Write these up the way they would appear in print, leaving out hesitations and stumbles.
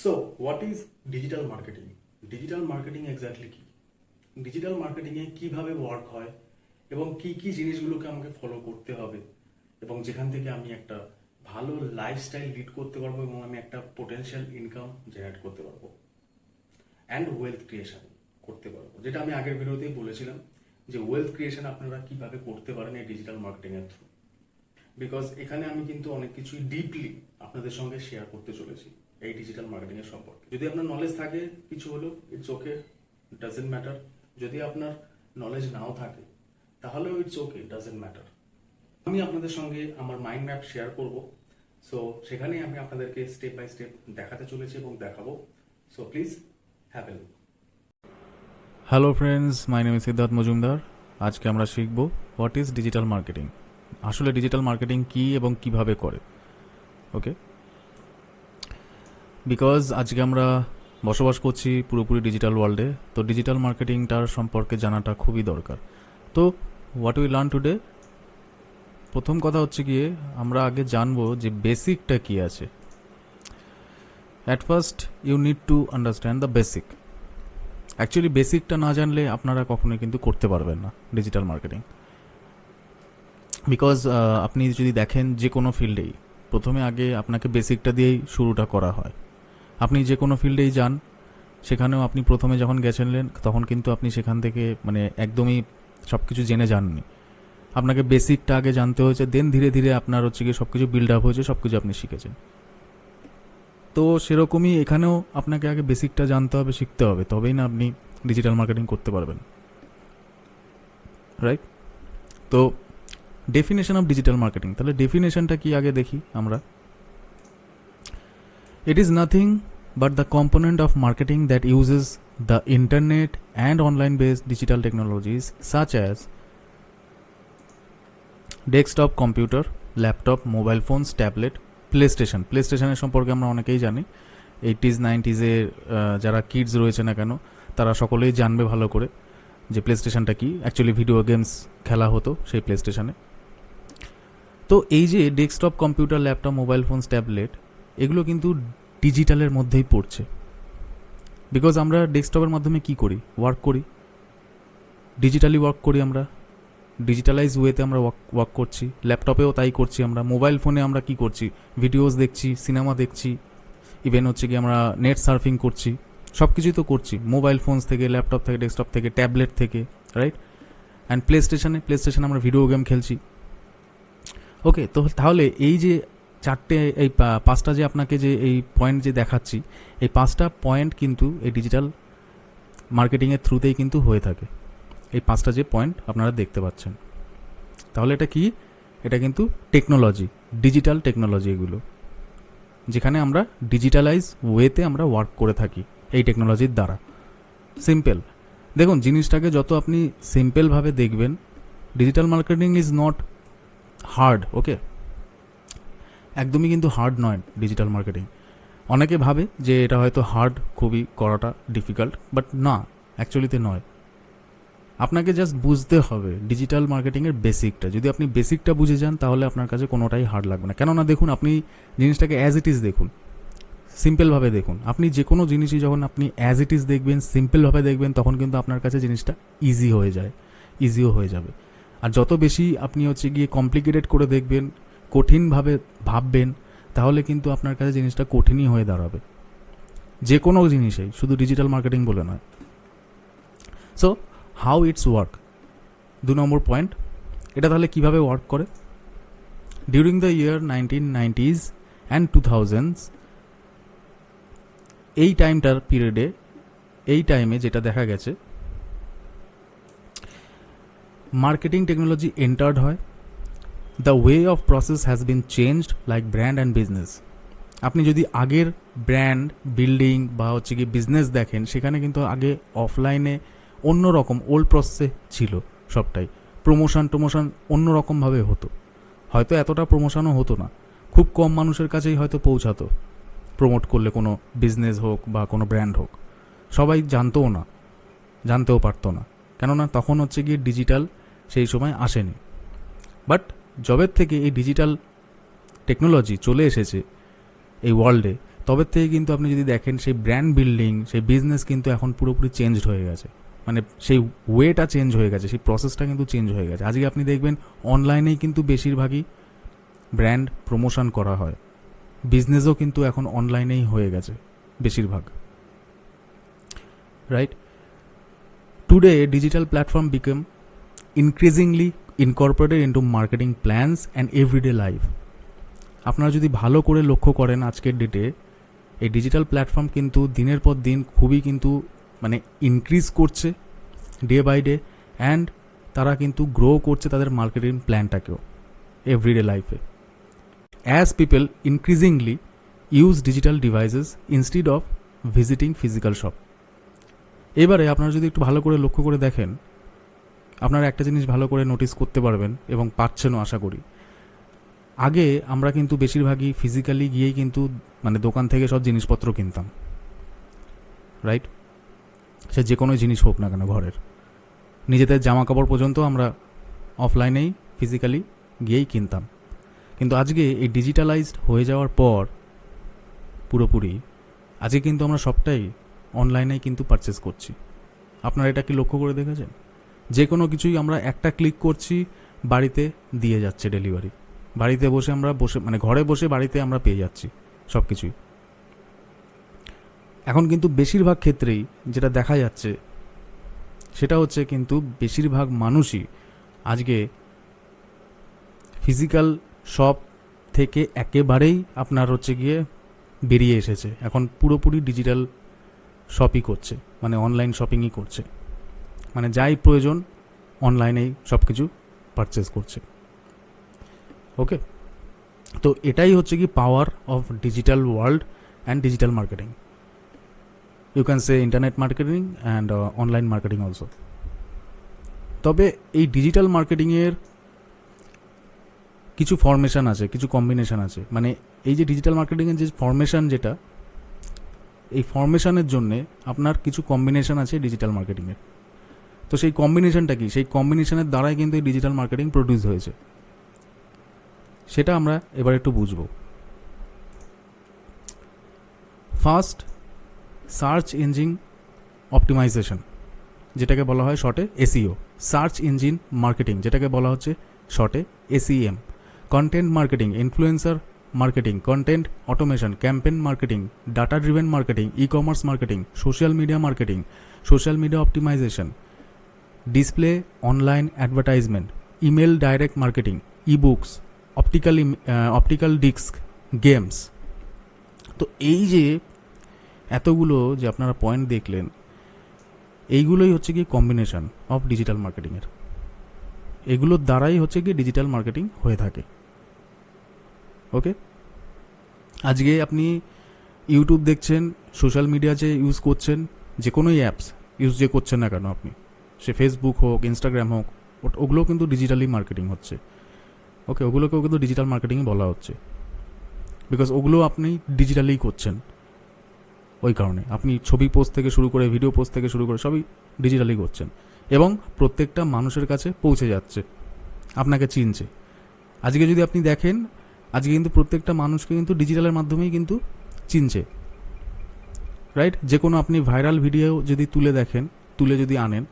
So what is digital marketing? Digital marketing exactly কি? Digital মার্কেটিংয়ে কিভাবে work হয় এবং কি কি জিনিসগুলোকে আমাকে ফলো করতে হবে এবং যেখান থেকে আমি একটা ভালো লাইফস্টাইল লিড করতে পারবো এবং আমি একটা পোটেনশিয়াল ইনকাম জেনারেট করতে পারবো অ্যান্ড ওয়েলথ ক্রিয়েশন করতে পারবো, যেটা আমি আগের ভিডিওতেই বলেছিলাম যে ওয়েলথ ক্রিয়েশন আপনারা কিভাবে করতে পারেন এই ডিজিটাল মার্কেটিং এর থ্রু। বিকজ এখানে আমি কিন্তু অনেক কিছুই ডিপলি আপনাদের সঙ্গে শেয়ার করতে চলেছি এই ডিজিটাল মার্কেটিং এর সম্পর্কে। যদি আপনার নলেজ থাকে কিছু হলো, ইটস ওকে, ডাজেন্ট ম্যাটার। যদি আপনার নলেজ নাও থাকে তাহলেও ইটস ওকে, ডাজেন্ট ম্যাটার। আমি আপনাদের সঙ্গে আমার মাইন্ড ম্যাপ শেয়ার করব। সো সেখানেই আমি আপনাদেরকে স্টেপ বাই স্টেপ দেখাতে চলেছি এবং দেখাবো। So please have a look. Hello friends, my name is Siddharth Majumdar. আজকে আমরা শিখব হোয়াট ইজ ডিজিটাল মার্কেটিং, আসলে ডিজিটাল মার্কেটিং কী এবং কিভাবে করে। ওকে, বিকজ আজকে আমরা বসবাস করছি পুরোপুরি ডিজিটাল ওয়ার্ল্ডে, তো ডিজিটাল মার্কেটিংটার সম্পর্কে জানাটা খুবই দরকার। তো হোয়াট উই লার্ন টুডে, প্রথম কথা হচ্ছে গিয়ে আমরা আগে জানবো যে বেসিকটা কী আছে। At first you need to understand the basic. Actually বেসিকটা না জানলে আপনারা কখনোই কিন্তু করতে পারবেন না ডিজিটাল মার্কেটিং। বিকজ আপনি যদি দেখেন যে কোনো ফিল্ডেই প্রথমে আগে আপনাকে বেসিকটা দিয়েই শুরুটা করা হয়। আপনি যে কোনো ফিল্ডেই যান, সেখানেও আপনি প্রথমে যখন গেছিলেন তখন কিন্তু আপনি সেখান থেকে একদমই সব কিছু জেনে যাননি। আপনাকে বেসিকটা আগে জানতে হয়েছে, দেন ধীরে ধীরে আপনার হচ্ছে গিয়ে সব কিছু বিল্ড আপ হয়েছে, সব কিছু আপনি শিখেছেন। তো সেরকমই এখানেও আপনাকে আগে বেসিকটা জানতে হবে, শিখতে হবে, তবেই না আপনি ডিজিটাল মার্কেটিং করতে পারবেন, রাইট? তো ডেফিনেশন অফ ডিজিটাল মার্কেটিং, তাহলে ডেফিনেশনটা কি আগে দেখি আমরা। It is nothing but the component of marketing that uses the internet and online based digital technologies such as desktop computer, laptop, mobile phones, tablet, প্লেস্টেশনের সম্পর্কে আমরা অনেকেই জানি। 80s 90s-এর যারা কিডস রয়েছে না কেন, তারা সকলেই জানবে ভালো করে যে প্লেস্টেশনটা কি। অ্যাকচুয়ালি ভিডিও গেমস খেলা হতো সেই প্লেস্টেশনে। তো এই যে desktop computer, laptop, mobile phones, tablet, এগুলো কিন্তু ডিজিটালের মধ্যেই পড়ছে। বিকজ আমরা ডেস্কটপের মাধ্যমে কি করি, ওয়ার্ক করি, ডিজিটালি ওয়ার্ক করি, আমরা ডিজিটালাইজ ওয়েতে আমরা ওয়ার্ক করছি। ল্যাপটপেও তাই করছি আমরা। মোবাইল ফোনে আমরা কি করছি, ভিডিওস দেখছি, সিনেমা দেখছি, ইভেন হচ্ছে কি আমরা নেট সার্ফিং করছি, সব কিছুই তো করছি মোবাইল ফোনস থেকে, ল্যাপটপ থেকে, ডেস্কটপ থেকে, ট্যাবলেট থেকে, রাইট? অ্যান্ড প্লেস্টেশনে আমরা ভিডিও গেম খেলছি। ওকে, তো তাহলে এই যে এই পাঁচটা যে আপনাকে যে এই পয়েন্ট যে দেখাচ্ছি, এই পাঁচটা পয়েন্ট কিন্তু এই ডিজিটাল মার্কেটিংয়ের থ্রুতেই কিন্তু হয়ে থাকে। এই পাঁচটা যে পয়েন্ট আপনারা দেখতে পাচ্ছেন, তাহলে এটা কি? এটা কিন্তু টেকনোলজি, ডিজিটাল টেকনোলজি, এগুলো যেখানে আমরা ডিজিটালাইজ ওয়েতে আমরা ওয়ার্ক করে থাকি এই টেকনোলজির দ্বারা। সিম্পল দেখুন, জিনিসটাকে যত আপনি সিম্পলভাবে দেখবেন, digital marketing is not hard. Okay, একদমই কিন্তু হার্ড নয় ডিজিটাল মার্কেটিং। অনেকে ভাবে যে এটা হয়তো হার্ড, খুবই করাটা ডিফিকাল্ট, বাট না, অ্যাকচুয়ালিতে নয়। আপনাকে জাস্ট বুঝতে হবে ডিজিটাল মার্কেটিংয়ের বেসিকটা। যদি আপনি বেসিকটা বুঝে যান তাহলে আপনার কাছে কোনোটাই হার্ড লাগবে না। কেননা দেখুন, আপনি জিনিসটাকে অ্যাজ ইট ইজ দেখুন, সিম্পলভাবে দেখুন। আপনি যে কোনো জিনিসই যখন আপনি অ্যাজ ইট ইজ দেখবেন, সিম্পলভাবে দেখবেন, তখন কিন্তু আপনার কাছে জিনিসটা ইজিও হয়ে যাবে। আর যত বেশি আপনি হচ্ছে গিয়ে কমপ্লিকেটেড করে দেখবেন, কঠিনভাবে ভাববেন, তাহলে কিন্তু আপনার কাছে জিনিসটা কঠিনই হয়ে দাঁড়াবে। যে কোনো জিনিসেই, শুধু ডিজিটাল মার্কেটিং বলে নয়। So how it's work, 2 number point, এটা তাহলে কিভাবে ওয়ার্ক করে। During the year 1990s and 2000s, এই টাইমটার পিরিয়ডে, এই টাইমে যেটা দেখা গেছে, মার্কেটিং টেকনোলজি এন্টার্ড হয়। The way of process has been changed like brand and business. আপনি যদি আগের ব্র্যান্ড বিল্ডিং বা হচ্ছে কি বিজনেস দেখেন, সেখানে কিন্তু আগে অফলাইনে অন্যরকম ওল্ড প্রসেসে ছিল সবটাই। প্রমোশন অন্যরকমভাবে হতো, হয়তো এতটা প্রমোশনও হতো না, খুব কম মানুষের কাছেই হয়তো পৌঁছাতো। প্রমোট করলে কোনো বিজনেস হোক বা কোনো ব্র্যান্ড হোক, সবাই জানতেও পারতো না, কেননা তখন হচ্ছে গিয়ে ডিজিটাল সেই সময় আসেনি। বাট যবের থেকে এই ডিজিটাল টেকনোলজি চলে এসেছে এই ওয়ার্ল্ডে, তবে থেকে কিন্তু আপনি যদি দেখেন সেই ব্র্যান্ড বিল্ডিং, সেই বিজনেস কিন্তু এখন পুরোপুরি চেঞ্জড হয়ে গেছে। মানে সেই ওয়েটা চেঞ্জ হয়ে গেছে, সেই প্রসেসটা কিন্তু চেঞ্জ হয়ে গেছে। আজকে আপনি দেখবেন অনলাইনেই কিন্তু বেশিরভাগই ব্র্যান্ড প্রমোশন করা হয়, বিজনেসও কিন্তু এখন অনলাইনেই হয়ে গেছে বেশিরভাগ, right? Today digital platform become increasingly incorporated into marketing plans and everyday life. আপনারা যদি ভালো করে লক্ষ্য করেন আজকের ডেটে এই ডিজিটাল প্ল্যাটফর্ম কিন্তু দিনের পর দিন খুবই কিন্তু মানে ইনক্রিজ করছে ডে বাই ডে, অ্যান্ড তারা কিন্তু গ্রো করছে তাদের মার্কেটিং প্ল্যানটাকেও এভরিডে লাইফে, as people increasingly use digital devices instead of visiting physical shop. এবারে আপনারা যদি একটু ভালো করে লক্ষ্য করে দেখেন, আপনারা একটা জিনিস ভালো করে নোটিস করতে পারবেন এবং পাচ্ছেনও আশা করি। আগে আমরা কিন্তু বেশিরভাগই ফিজিক্যালি গিয়েই কিন্তু মানে দোকান থেকে সব জিনিসপত্র কিনতাম, রাইট? সে যে কোনো জিনিস হোক না কেন, ঘরের নিজেদের জামা কাপড় পর্যন্ত আমরা অফলাইনেই ফিজিক্যালি গিয়েই কিনতাম। কিন্তু আজকে এই ডিজিটালাইজড হয়ে যাওয়ার পর পুরোপুরি আজকে কিন্তু আমরা সবটাই অনলাইনেই কিন্তু পারচেস করছি। আপনারা এটা কি লক্ষ্য করে দেখেছেন? যে কোনো কিছুই আমরা একটা ক্লিক করছি, বাড়িতে দিয়ে যাচ্ছে ডেলিভারি, বাড়িতে বসে আমরা মানে ঘরে বসে বাড়িতে আমরা পেয়ে যাচ্ছি সব কিছুই। এখন কিন্তু বেশিরভাগ ক্ষেত্রেই যেটা দেখা যাচ্ছে সেটা হচ্ছে কিন্তু বেশিরভাগ মানুষই আজকে ফিজিক্যাল শপ থেকে একেবারেই আপনার হচ্ছে গিয়ে বেরিয়ে এসেছে, এখন পুরোপুরি ডিজিটাল শপই করছে, মানে অনলাইন শপিংই করছে, মানে যাই প্রয়োজন অনলাইনেই সব কিছু পারচেস করছে। ওকে, তো এটাই হচ্ছে কি power of digital world and digital marketing. You can say internet marketing and online marketing also. তবে এই ডিজিটাল মার্কেটিংয়ের কিছু ফরমেশন আছে, কিছু কম্বিনেশন আছে। মানে এই যে ডিজিটাল মার্কেটিংয়ের যে ফরমেশন, যেটা এই ফরমেশনের জন্যে আপনার কিছু কম্বিনেশন আছে ডিজিটাল মার্কেটিংয়ের। তো সেই কম্বিনেশনটা কি? সেই কম্বিনেশনের দ্বারাই কিন্তু এই ডিজিটাল মার্কেটিং প্রডিউস হয়েছে, সেটা আমরা এবার একটু বুঝব। ফার্স্ট, সার্চ ইঞ্জিন অপটিমাইজেশন, যেটাকে বলা হয় শর্টে এসইও। সার্চ ইঞ্জিন মার্কেটিং, যেটাকে বলা হচ্ছে শর্টে SEM. Content marketing, influencer marketing, content automation, campaign marketing, data driven marketing, e commerce marketing, social media marketing, social media optimisation, display online advertisement, email direct marketing, e books, optical disc, games. তো এই যে এতগুলো যে আপনারা point দেখলেন, এইগুলোই হচ্ছে কি কম্বিনেশন অফ ডিজিটাল মার্কেটিংয়ের। এগুলোর দ্বারাই হচ্ছে কি ডিজিটাল মার্কেটিং হয়ে থাকে। ওকে, আজকে আপনি ইউটিউব দেখছেন, সোশ্যাল মিডিয়া যে ইউজ করছেন, যে কোনোই অ্যাপস ইউজ যে করছেন না কেন আপনি, সে ফেসবুক হোক, ইনস্টাগ্রাম হোক, ওগুলোও কিন্তু ডিজিটালি মার্কেটিং হচ্ছে। ওকে, ওগুলোকেও কিন্তু ডিজিটাল মার্কেটিংই বলা হচ্ছে, বিকজ ওগুলো আপনি ডিজিটালি করছেন। ওই কারণে আপনি ছবি পোস্ট থেকে শুরু করে, ভিডিও পোস্ট থেকে শুরু করে সবই ডিজিটালি করছেন, এবং প্রত্যেকটা মানুষের কাছে পৌঁছে যাচ্ছে, আপনাকে চিনছে। আজকে যদি আপনি দেখেন, আজকে কিন্তু প্রত্যেকটা মানুষকে কিন্তু ডিজিটালের মাধ্যমেই কিন্তু চিনছে, রাইট? যে কোনো আপনি ভাইরাল ভিডিও যদি তুলে যদি আনেন,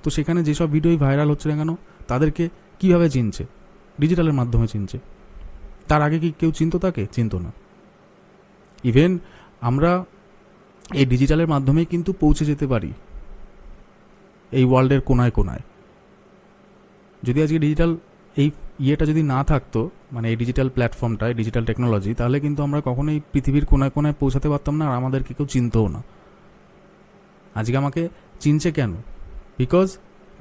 তো সেখানে যেসব ভিডিওই ভাইরাল হচ্ছে না কেন, তাদেরকে কীভাবে চিনছে? ডিজিটালের মাধ্যমে চিনছে। তার আগে কি কেউ চিনতো তাকে? চিনতো না। ইভেন আমরা এই ডিজিটালের মাধ্যমেই কিন্তু পৌঁছে যেতে পারি এই ওয়ার্ল্ডের কোনায় কোনায়। যদি আজকে ডিজিটাল এই ইয়েটা যদি না থাকতো, মানে এই ডিজিটাল প্ল্যাটফর্মটা, এই ডিজিটাল টেকনোলজি, তাহলে কিন্তু আমরা কখনোই পৃথিবীর কোনায় কোনায় পৌঁছাতে পারতাম না, আর আমাদেরকে কেউ চিনতও না। আজকে আমাকে চিনছে কেন? বিকজ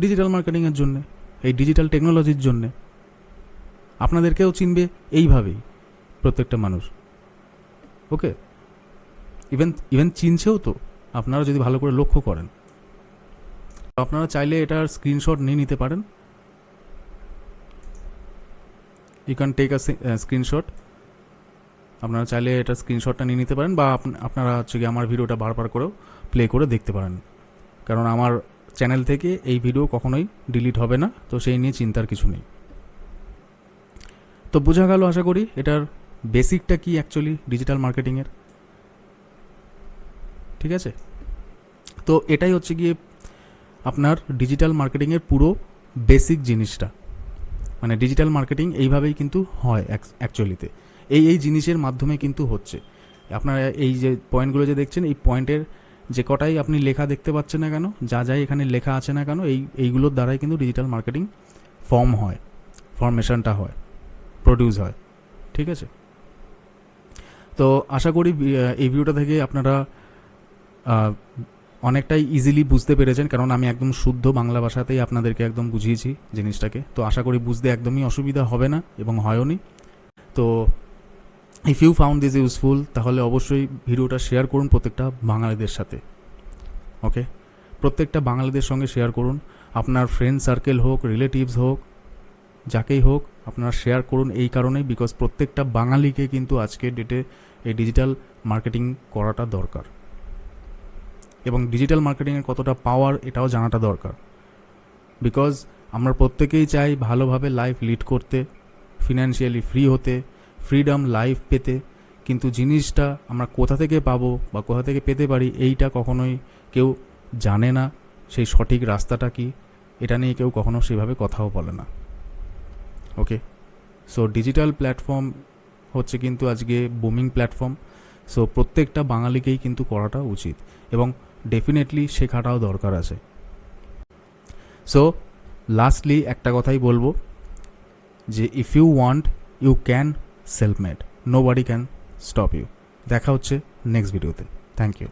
ডিজিটাল মার্কেটিংয়ের জন্যে, এই ডিজিটাল টেকনোলজির জন্যে। আপনাদেরকেও চিনবে এইভাবেই প্রত্যেকটা মানুষ। ওকে, ইভেন চিনছেও তো, আপনারা যদি ভালো করে লক্ষ্য করেন। আপনারা চাইলে এটার স্ক্রিনশট নিয়ে নিতে পারেন। You can take a screenshot. আপনারা চাইলে এটার স্ক্রিনশটটা নিয়ে নিতে পারেন, বা আপনারা হচ্ছে গিয়ে আমার ভিডিওটা বারবার করেও প্লে করে দেখতে পারেন, কারণ আমার চ্যানেল থেকে এই ভিডিও কখনোই ডিলিট হবে না, তো সেই নিয়ে চিন্তার কিছু নেই। তো বোঝা গেল আশা করি এটার বেসিকটা কি অ্যাকচুয়ালি ডিজিটাল মার্কেটিংয়ের। ঠিক আছে? তো এটাই হচ্ছে গিয়ে আপনার ডিজিটাল মার্কেটিংয়ের পুরো বেসিক জিনিসটা। মানে ডিজিটাল মার্কেটিং এইভাবেই কিন্তু হয় অ্যাকচুয়ালিতে, এই জিনিসের মাধ্যমে কিন্তু হচ্ছে। আপনারা এই যে পয়েন্টগুলো যে দেখছেন, এই পয়েন্টের যে কটাই আপনি লেখা দেখতে পাচ্ছেন না কেন, যা যাই এখানে লেখা আছে না কেন, এইগুলোর দ্বারাই কিন্তু ডিজিটাল মার্কেটিং ফর্মেশনটা হয়, প্রডিউস হয়। ঠিক আছে? তো আশা করি এই ভিডিওটা থেকে আপনারা অনেকটাই ইজিলি বুঝতে পেরেছেন, কারণ আমি একদম শুদ্ধ বাংলা ভাষাতেই আপনাদেরকে একদম বুঝিয়েছি জিনিসটাকে। তো আশা করি বুঝতে একদমই অসুবিধা হবে না এবং হয়ওনি। তো if you found this useful, তাহলে অবশ্যই ভিডিওটা শেয়ার করুন প্রত্যেকটা বাঙালিদের সাথে। ওকে, প্রত্যেকটা বাঙালিদের সঙ্গে শেয়ার করুন। আপনার ফ্রেন্ড সার্কেল হোক, রিলেটিভস হোক, যাকেই হোক আপনারা শেয়ার করুন। এই কারণেই বিকজ প্রত্যেকটা বাঙালিকে কিন্তু আজকের ডেটে এই ডিজিটাল মার্কেটিং করাটা দরকার, এবং ডিজিটাল মার্কেটিংয়ের কতটা পাওয়ার এটাও জানাটা দরকার। বিকজ আমরা প্রত্যেকেই চাই ভালোভাবে লাইফ লিড করতে, ফিনান্সিয়ালি ফ্রি হতে, ফ্রিডম লাইফ পেতে, কিন্তু জিনিসটা আমরা কোথা থেকে পাবো বা কোথা থেকে পেতে পারি এইটা কখনোই কেউ জানে না। সেই সঠিক রাস্তাটা কি এটা নিয়ে কেউ কখনো সেভাবে কথাও বলে না। ওকে, সো ডিজিটাল প্ল্যাটফর্ম হচ্ছে কিন্তু আজকে বুমিং প্ল্যাটফর্ম। সো প্রত্যেকটা বাঙালিকেই কিন্তু করাটা উচিত এবং ডেফিনেটলি শেখাটাও দরকার আছে। সো লাস্টলি একটা কথাই বলবো যে if you want you can self made, nobody can stop you. দেখা হচ্ছে নেক্সট ভিডিওতে। Thank you.